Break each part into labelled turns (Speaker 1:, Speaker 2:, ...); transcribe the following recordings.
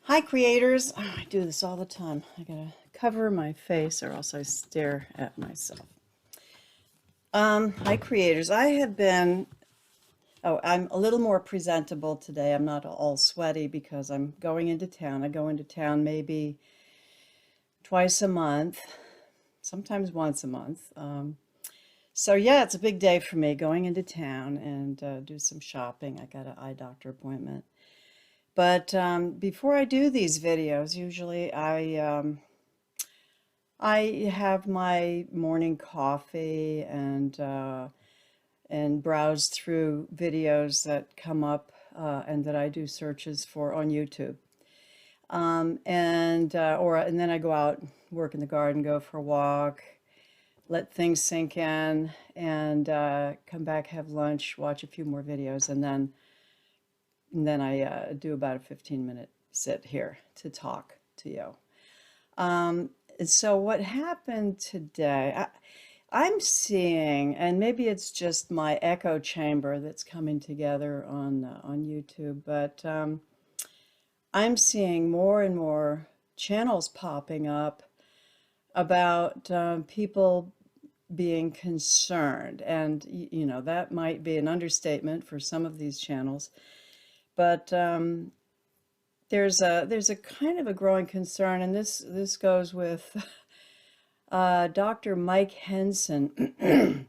Speaker 1: Hi, creators. Oh, I do this all the time. I gotta cover my face or else I stare at myself. Hi, creators. I'm a little more presentable today. I'm not all sweaty because I'm going into town. I go into town maybe twice a month, sometimes once a month. So yeah, it's a big day for me going into town and do some shopping. I got an eye doctor appointment. But before I do these videos, usually I have my morning coffee and browse through videos that come up and that I do searches for on YouTube. And then I go out, work in the garden, go for a walk, let things sink in, and come back, have lunch, watch a few more videos, and then I do about a 15-minute sit here to talk to you. Um, so what happened today, I'm seeing, and maybe it's just my echo chamber that's coming together on YouTube, but I'm seeing more and more channels popping up about people being concerned, and that might be an understatement for some of these channels, but there's a kind of a growing concern, and this goes with Dr. Mike Henson,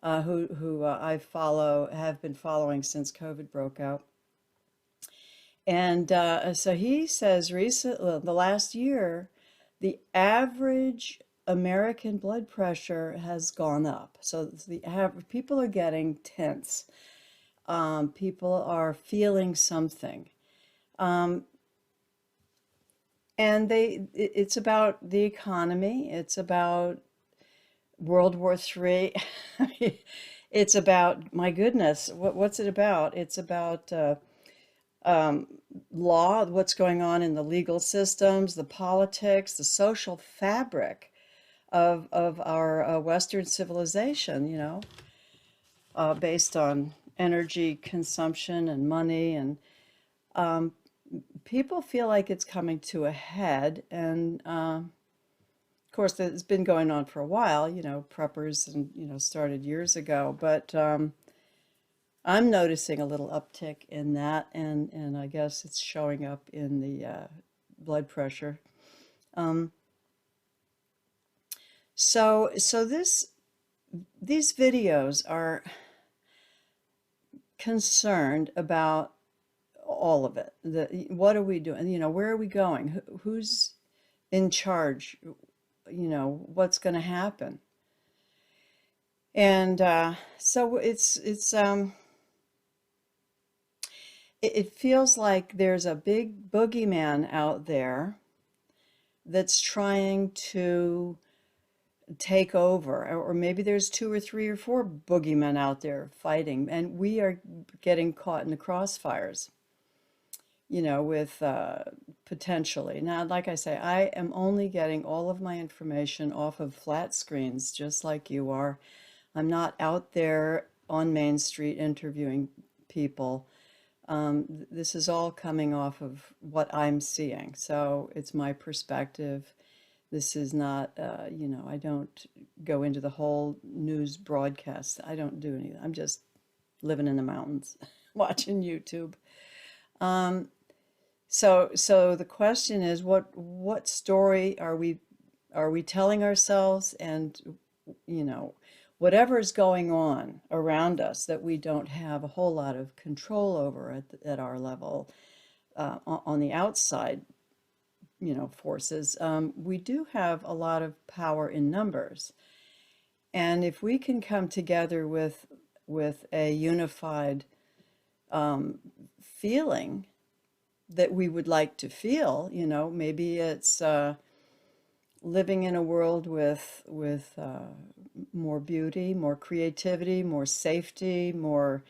Speaker 1: who have been following since COVID broke out. And so he says recently, the last year, the average American blood pressure has gone up. So the average, people are getting tense. People are feeling something. Um, and it's about the economy. It's about World War III. It's about, my goodness, what's it about? It's about um, law, what's going on in the legal systems, the politics, the social fabric of our Western civilization, based on energy consumption and money. And um, people feel like it's coming to a head. And of course, it's been going on for a while, preppers and, started years ago. But I'm noticing a little uptick in that, and I guess it's showing up in the blood pressure. Um, so these videos are concerned about all of it. What are we doing? Where are we going? Who's in charge? What's going to happen? And so it feels like there's a big boogeyman out there that's trying to take over, or maybe there's two or three or four boogeymen out there fighting, and we are getting caught in the crossfires, with potentially. Now, like I say, I am only getting all of my information off of flat screens, just like you are. I'm not out there on Main Street interviewing people. This is all coming off of what I'm seeing. So it's my perspective. This is not, I don't go into the whole news broadcast. I don't do anything. I'm just living in the mountains, watching YouTube. Um, so the question is, what story are we telling ourselves? And whatever is going on around us that we don't have a whole lot of control over at our level, on the outside, forces, we do have a lot of power in numbers. And if we can come together with a unified feeling that we would like to feel, maybe it's living in a world with more beauty, more creativity, more safety, more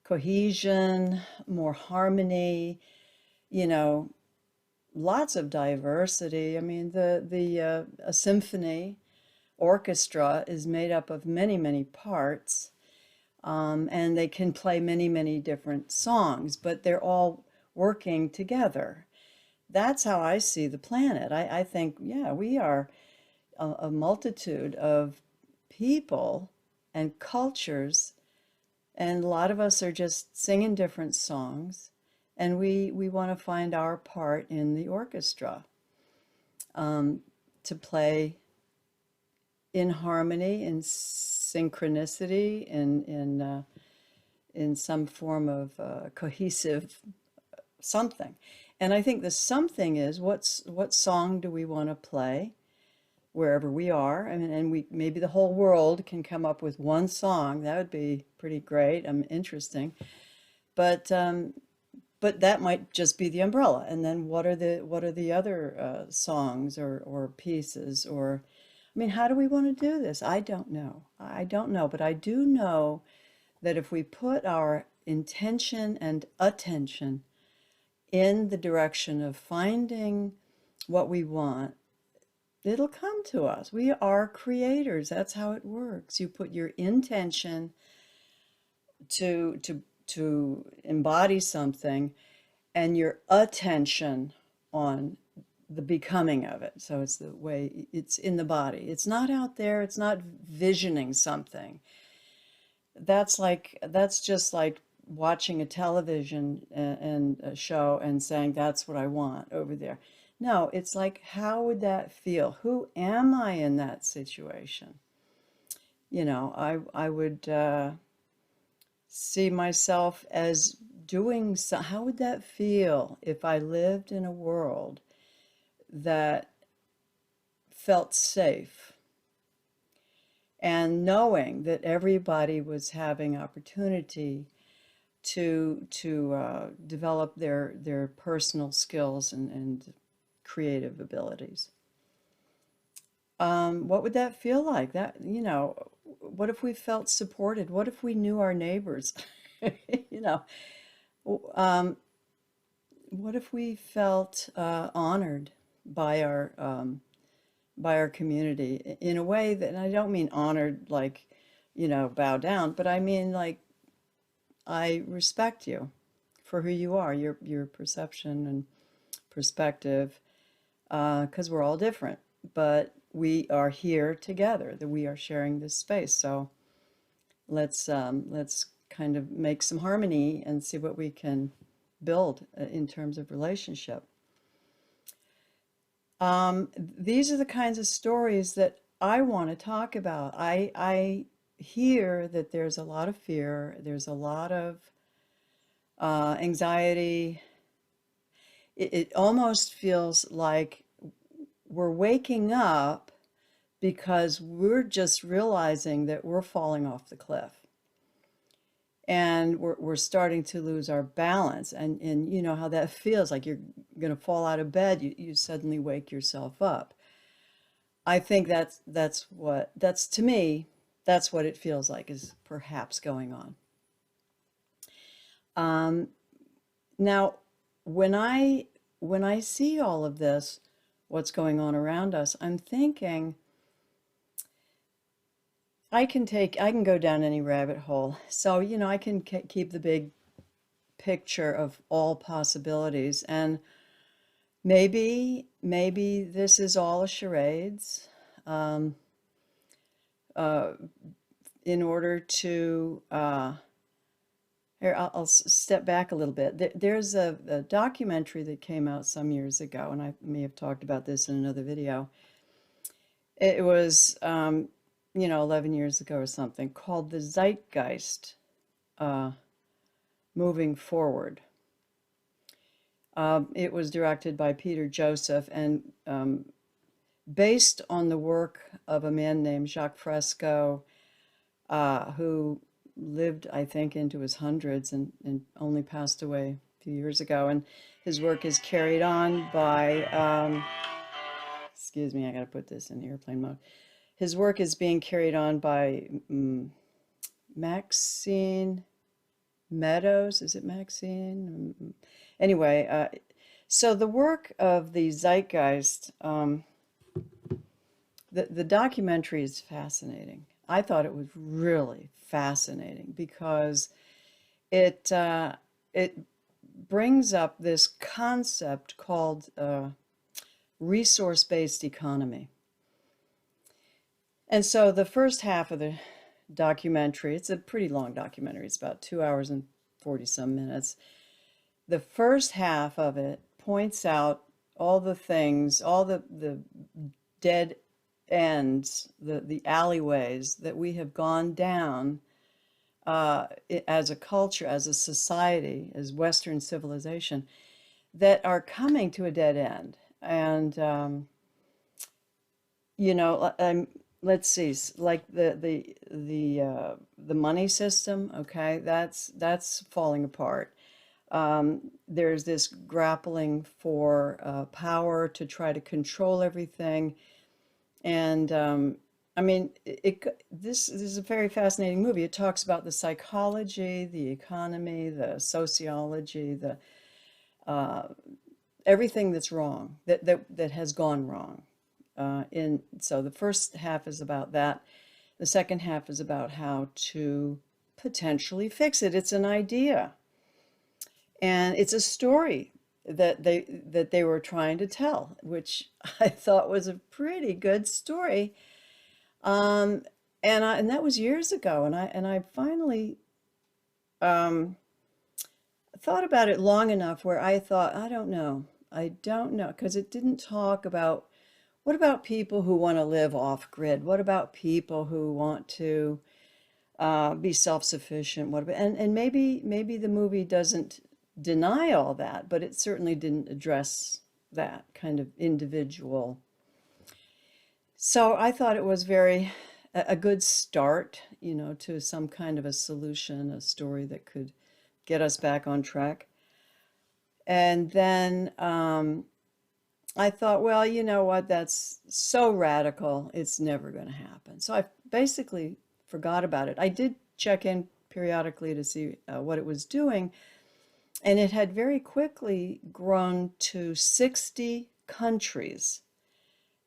Speaker 1: cohesion, more harmony, you know, lots of diversity. I mean, a symphony orchestra is made up of many, many parts, and they can play many, many different songs, but they're all working together. that's how I see the planet. I think, yeah, we are a multitude of people and cultures, and a lot of us are just singing different songs, and we want to find our part in the orchestra, um, to play in harmony, in synchronicity, in some form of cohesive something. And I think the something is what song do we want to play wherever we are? I mean, and we maybe the whole world can come up with one song. That would be pretty great. Interesting. But but that might just be the umbrella. And then what are the other songs or pieces or I mean, how do we want to do this? I don't know. I don't know, but I do know that if we put our intention and attention in the direction of finding what we want, it'll come to us. We are creators. That's how it works. You put your intention to embody something and your attention on the becoming of it. So it's the way it's in the body. It's not out there. It's not visioning something. That's just like watching a television and a show and saying that's what I want over there. No, it's like, how would that feel? Who am I in that situation? I would see myself as doing so. How would that feel if I lived in a world that felt safe and knowing that everybody was having opportunity to develop their personal skills and creative abilities. What would that feel like? What if we felt supported? What if we knew our neighbors? You know, um, what if we felt honored by our community in a way that, and I don't mean honored like, bow down, but I mean like I respect you for who you are, your perception and perspective, because we're all different, but we are here together, that we are sharing this space. So let's kind of make some harmony and see what we can build in terms of relationship. These are the kinds of stories that I want to talk about. I hear that there's a lot of fear, there's a lot of anxiety. It almost feels like we're waking up because we're just realizing that we're falling off the cliff. And we're starting to lose our balance. And you know how that feels, like you're going to fall out of bed, you suddenly wake yourself up. I think that's to me, that's what it feels like is perhaps going on. Um, Now, when I see all of this, what's going on around us, I'm thinking I can go down any rabbit hole. So, I can keep the big picture of all possibilities, and maybe this is all a charades, um, uh, in order to here, I'll step back a little bit. There's a documentary that came out some years ago, and I may have talked about this in another video. It was, 11 years ago or something, called The Zeitgeist, uh, Moving Forward. It was directed by Peter Joseph and based on the work of a man named Jacque Fresco, who lived, I think, into his hundreds and only passed away a few years ago. And his work is carried on by, excuse me, I got to put this in airplane mode. His work is being carried on by Maxine Meadows. Is it Maxine? Anyway, so the work of the Zeitgeist, the documentary is fascinating. I thought it was really fascinating because it brings up this concept called resource-based economy. And so the first half of the documentary, it's a pretty long documentary, it's about 2 hours and 40 some minutes. The first half of it points out all the things, all the dead ends, the alleyways that we have gone down as a culture, as a society, as Western civilization, that are coming to a dead end. And you know, let's see, like the money system, okay, that's falling apart. There's this grappling for power to try to control everything. And I mean, this is a very fascinating movie. It talks about the psychology, the economy, the sociology, the everything that's wrong, that has gone wrong. So the first half is about that. The second half is about how to potentially fix it. It's an idea, and it's a story that they were trying to tell, which I thought was a pretty good story. Um, and that was years ago, and I finally um, thought about it long enough where I thought, I don't know, because it didn't talk about what about people who want to live off grid? What about people who want to be self-sufficient? What about, and maybe the movie doesn't deny all that, but it certainly didn't address that kind of individual. So I thought it was a good start, you know, to some kind of a solution, a story that could get us back on track. And then I thought, well, you know what, that's so radical, it's never going to happen. So I basically forgot about it. I did check in periodically to see what it was doing, and it had very quickly grown to 60 countries,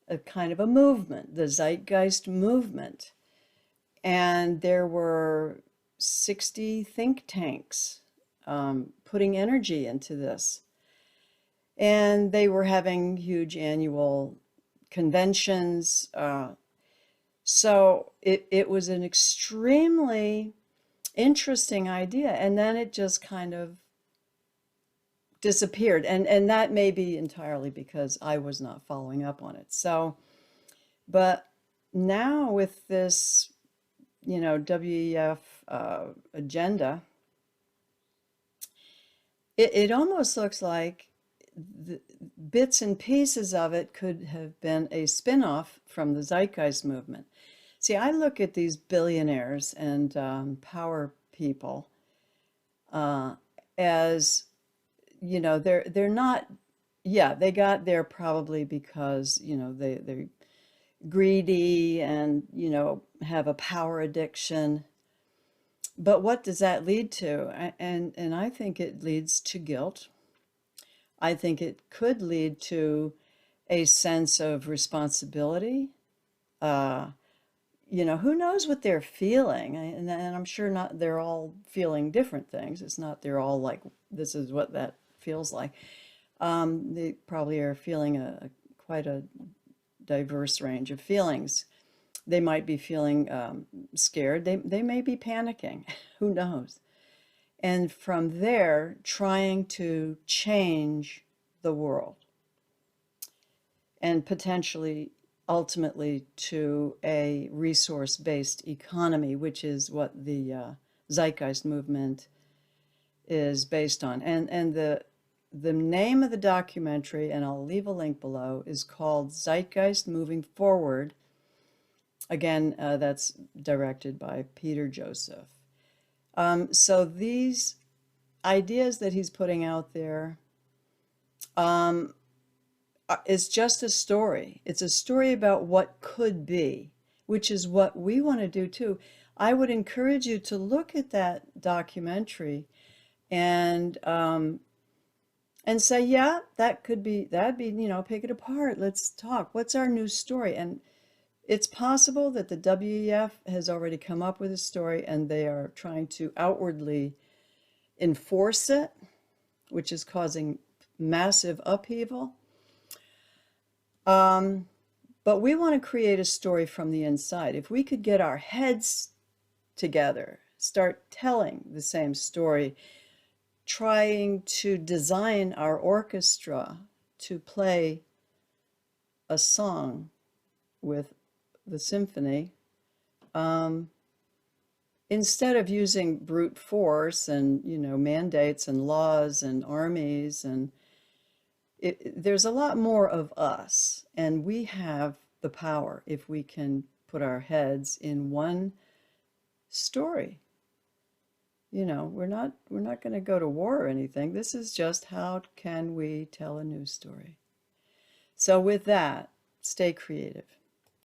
Speaker 1: a kind of a movement, the Zeitgeist movement. And there were 60 think tanks putting energy into this. And they were having huge annual conventions. So it was an extremely interesting idea. And then it just kind of disappeared. And that may be entirely because I was not following up on it. So, but now with this, you know, WEF agenda, it almost looks like the bits and pieces of it could have been a spin-off from the Zeitgeist movement. See, I look at these billionaires and power people as, you know, they're not, yeah, they got there probably because, you know, they're greedy and, you know, have a power addiction. But what does that lead to? And I think it leads to guilt. I think it could lead to a sense of responsibility. Uh, you know, who knows what they're feeling? And I'm sure not, they're all feeling different things. It's not they're all like, this is what that feels like. They probably are feeling quite a diverse range of feelings. They might be feeling scared. They may be panicking. Who knows? And from there, trying to change the world and potentially, ultimately, to a resource-based economy, which is what the Zeitgeist movement is based on. And the name of the documentary, and I'll leave a link below, is called Zeitgeist Moving Forward. Again, that's directed by Peter Joseph. So these ideas that he's putting out there is just a story. It's a story about what could be, which is what we want to do too. I would encourage you to look at that documentary and say, yeah, that'd be, you know, pick it apart. Let's talk. What's our new story? And it's possible that the WEF has already come up with a story and they are trying to outwardly enforce it. which is causing massive upheaval. But we want to create a story from the inside. If we could get our heads together, start telling the same story, trying to design our orchestra to play a song with the symphony, instead of using brute force and, mandates and laws and armies, and there's a lot more of us, and we have the power if we can put our heads in one story. We're not going to go to war or anything. This is just how can we tell a new story. So with that, stay creative.